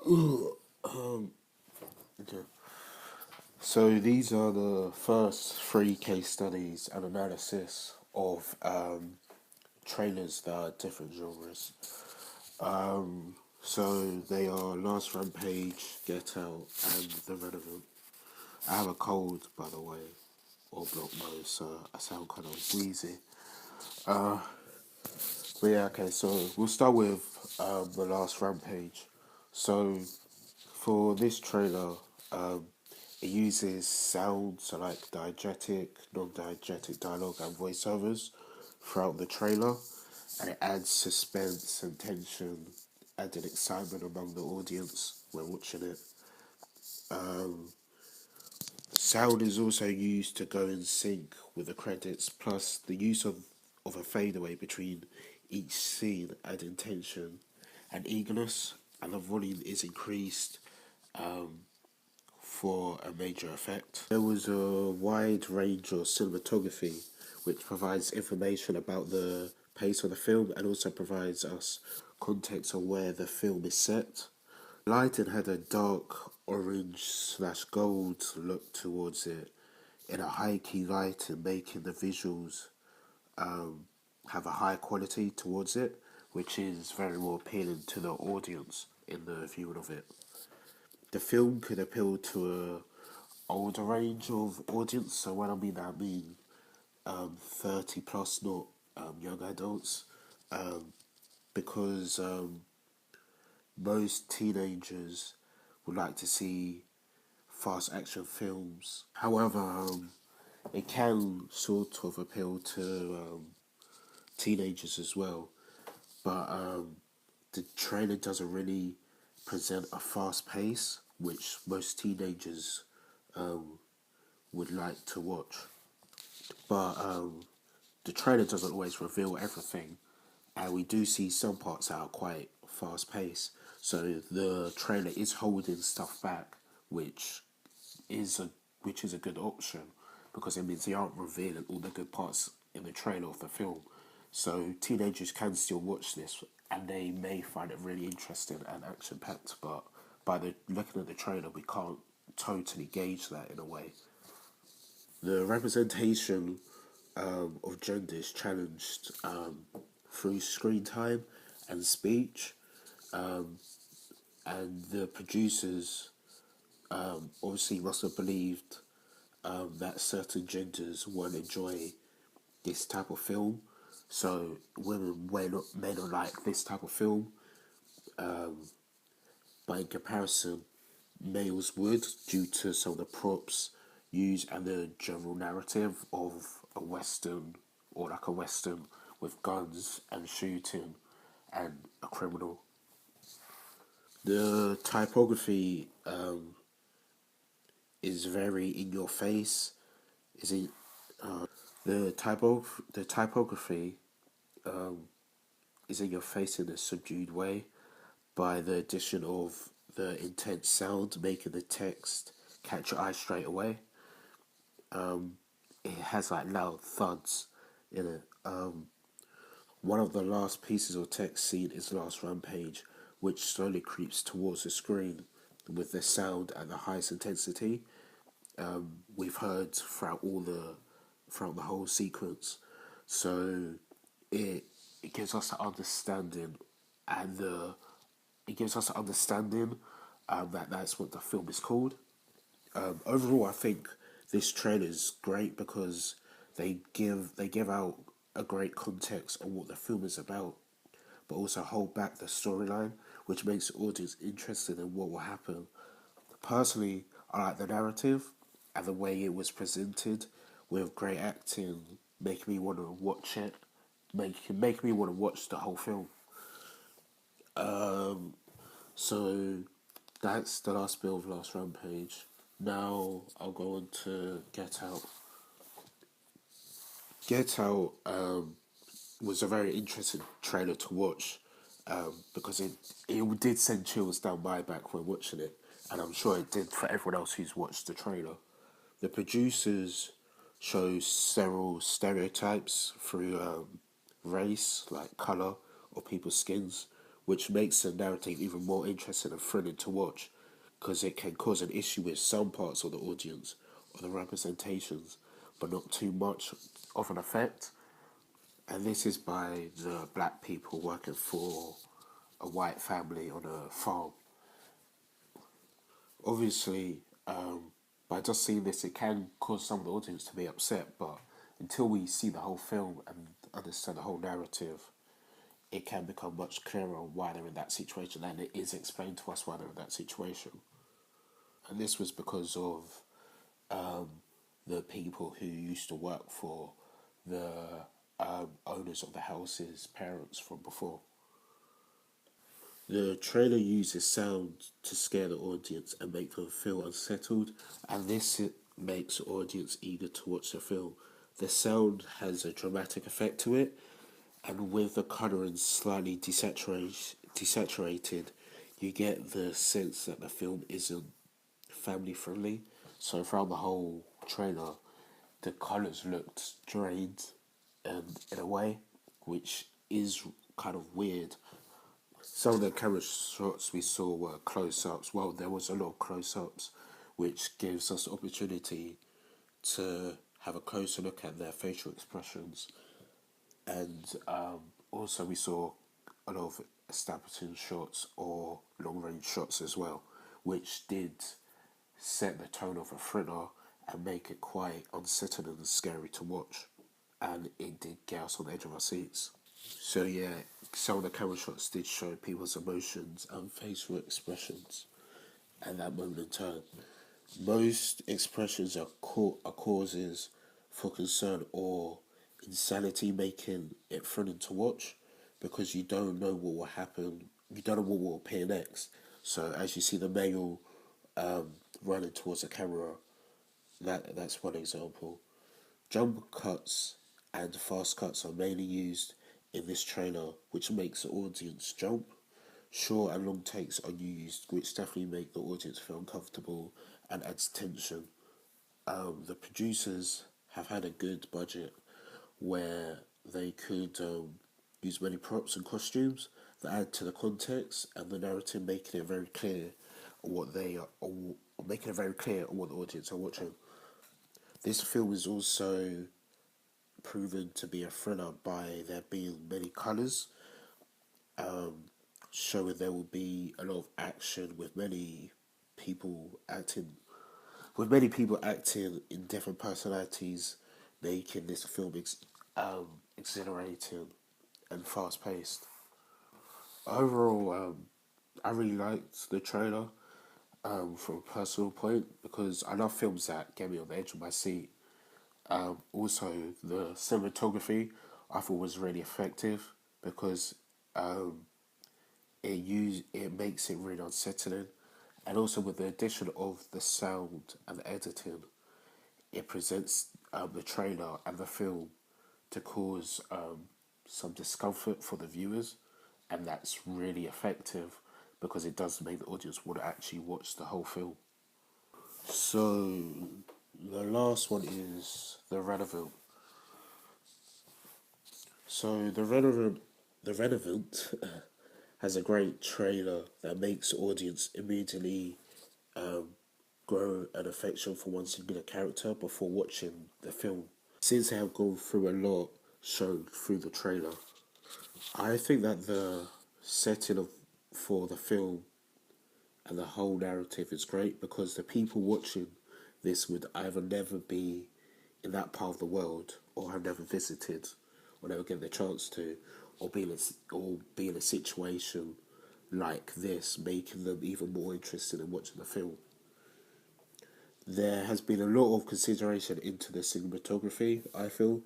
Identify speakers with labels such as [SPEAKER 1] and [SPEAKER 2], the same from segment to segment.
[SPEAKER 1] Okay. So these are the first three case studies and analysis of trailers that are different genres. So they are Last Rampage, Get Out, and The Relevant. I have a cold, by the way, or blocked nose, so I sound kind of wheezy. But yeah, okay, so we'll start with The Last Rampage. So for this trailer, it uses sound, so like diegetic, non-diegetic dialogue and voiceovers throughout the trailer, and it adds suspense and tension, added excitement among the audience when watching it. Sound is also used to go in sync with the credits, plus the use of a fadeaway between each scene adding tension and eagerness, and the volume is increased for a major effect. There was a wide range of cinematography which provides information about the pace of the film and also provides us context on where the film is set. Lighting had a dark orange slash gold look towards it in a high key lighting, making the visuals have a high quality towards it, which is very more appealing to the audience in the viewing of it. The film could appeal to a older range of audience. So when I mean 30 plus, not young adults, because most teenagers would like to see fast action films. However, it can sort of appeal to teenagers as well. But the trailer doesn't really present a fast pace, which most teenagers would like to watch. But the trailer doesn't always reveal everything, and we do see some parts that are quite fast paced. So the trailer is holding stuff back, is a which is a good option because it means they aren't revealing all the good parts in the trailer of the film. So teenagers can still watch this and they may find it really interesting and action packed, but by the looking at the trailer we can't totally gauge that in a way. The representation of gender is challenged through screen time and speech, and the producers obviously must have believed that certain genders won't enjoy this type of film. So women may not like this type of film, but in comparison, males would due to some of the props used and the general narrative of a western or like a western with guns and shooting and a criminal. The typography is very in your face. Is it the typography is in your face in a subdued way by the addition of the intense sound, making the text catch your eye straight away. It has like loud thuds in it. One of the last pieces of text seen is Last Rampage, which slowly creeps towards the screen with the sound at the highest intensity we've heard throughout the whole sequence. So it it gives us the understanding and the it gives us the understanding that that's what the film is called. Overall, I think this trailer is great because they give out a great context on what the film is about, but also hold back the storyline, which makes the audience interested in what will happen. Personally, I like the narrative and the way it was presented with great acting, making me want to watch it, make me want to watch the whole film. So that's the last bit of Last Rampage. Now I'll go on to Get Out. Get Out was a very interesting trailer to watch because it did send chills down my back when watching it, and I'm sure it did for everyone else who's watched the trailer. The producers show several stereotypes through race, like colour, or people's skins, which makes the narrative even more interesting and thrilling to watch, because it can cause an issue with some parts of the audience or the representations, but not too much of an effect. And this is by the black people working for a white family on a farm. Obviously, by just seeing this, it can cause some of the audience to be upset, but until we see the whole film and understand the whole narrative, it can become much clearer on why they're in that situation, and it is explained to us why they're in that situation. And this was because of the people who used to work for the owners of the house's parents from before. The trailer uses sound to scare the audience and make them feel unsettled, and this makes the audience eager to watch the film. The sound has a dramatic effect to it, and with the colouring slightly desaturated, you get the sense that the film isn't family friendly. So throughout the whole trailer, the colours looked drained in a way, which is kind of weird. Some of the camera shots we saw were close-ups. Well, there was a lot of close-ups, which gives us the opportunity to have a closer look at their facial expressions. And also we saw a lot of establishing shots or long-range shots as well, which did set the tone of a thriller and make it quite unsettling and scary to watch. And it did get us on the edge of our seats. So yeah, some of the camera shots did show people's emotions and facial expressions at that moment in time. Most expressions are causes for concern or insanity, making it thrilling to watch because you don't know what will happen. You don't know what will appear next. So as you see the male running towards the camera, that's one example. Jump cuts and fast cuts are mainly used in this trailer, which makes the audience jump. Short and long takes are used, which definitely make the audience feel uncomfortable and adds tension. The producers have had a good budget where they could use many props and costumes that add to the context and the narrative, making it very clear what they are, or making it very clear what the audience are watching. This film is also proven to be a thriller by there being many colours, showing there will be a lot of action with many people acting in different personalities, making this film exhilarating and fast paced. Overall, I really liked the trailer from a personal point because I love films that get me on the edge of my seat. Also, the cinematography I thought was really effective because it makes it really unsettling, and also with the addition of the sound and the editing, it presents the trailer and the film to cause some discomfort for the viewers, and that's really effective because it does make the audience want to actually watch the whole film. So the last one is the relevant. So the relevant has a great trailer that makes the audience immediately grow an affection for one singular character before watching the film. Since they have gone through a lot shown through the trailer, I think that the setting for the film and the whole narrative is great because the people watching this would either never be in that part of the world or have never visited or never get the chance to, or be in a situation like this, making them even more interested in watching the film. There has been a lot of consideration into the cinematography, I feel,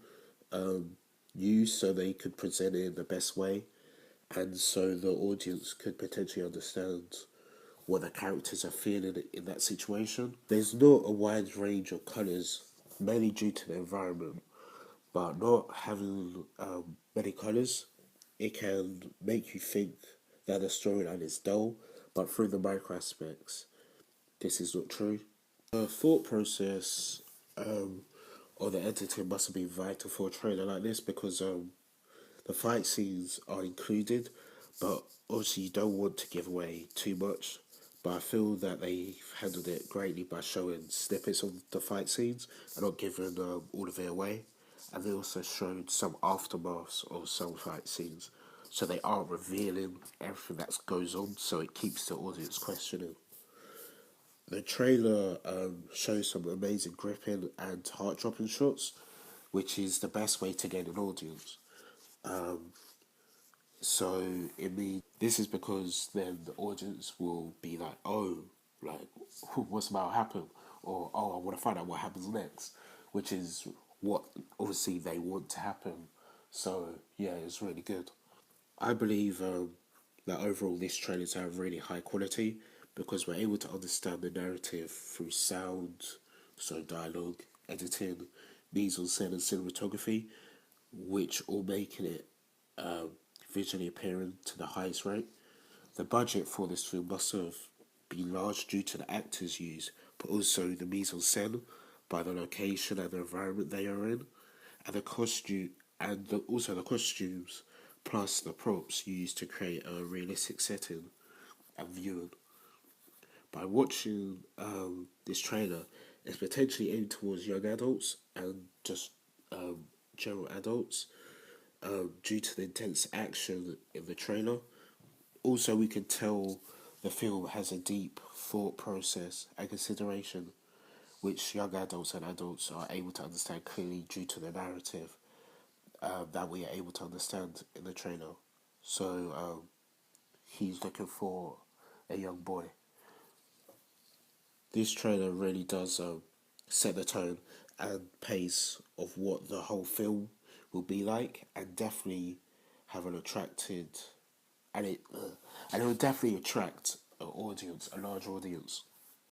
[SPEAKER 1] used so they could present it in the best way and so the audience could potentially understand what the characters are feeling in that situation. There's not a wide range of colours, mainly due to the environment, but not having many colours, it can make you think that the storyline is dull, but through the micro aspects, this is not true. The thought process or the editing must have been vital for a trailer like this because the fight scenes are included, but obviously you don't want to give away too much, but I feel that they handled it greatly by showing snippets of the fight scenes and not giving all of it away. And they also showed some aftermaths of some fight scenes, so they are revealing everything that goes on, so it keeps the audience questioning. The trailer shows some amazing gripping and heart dropping shots, which is the best way to gain an audience. So it means this is because then the audience will be like, oh, like what's about to happen, or oh, I want to find out what happens next, which is what obviously they want to happen. So yeah, it's really good. I believe that overall this trailer is have really high quality because we're able to understand the narrative through sound, so dialogue, editing, mise en scène, and cinematography, which all making it um, visually appealing to the highest rate. The budget for this film must have been large due to the actors used, but also the mise en scène by the location and the environment they are in, and the costume and also the costumes plus the props used to create a realistic setting and viewing. By watching this trailer, it's potentially aimed towards young adults and just general adults due to the intense action in the trailer. Also, we can tell the film has a deep thought process and consideration, which young adults and adults are able to understand clearly due to the narrative that we are able to understand in the trailer. So he's looking for a young boy. This trailer really does set the tone and pace of what the whole film will be like, and definitely have an attracted, and it will definitely attract an audience, a large audience.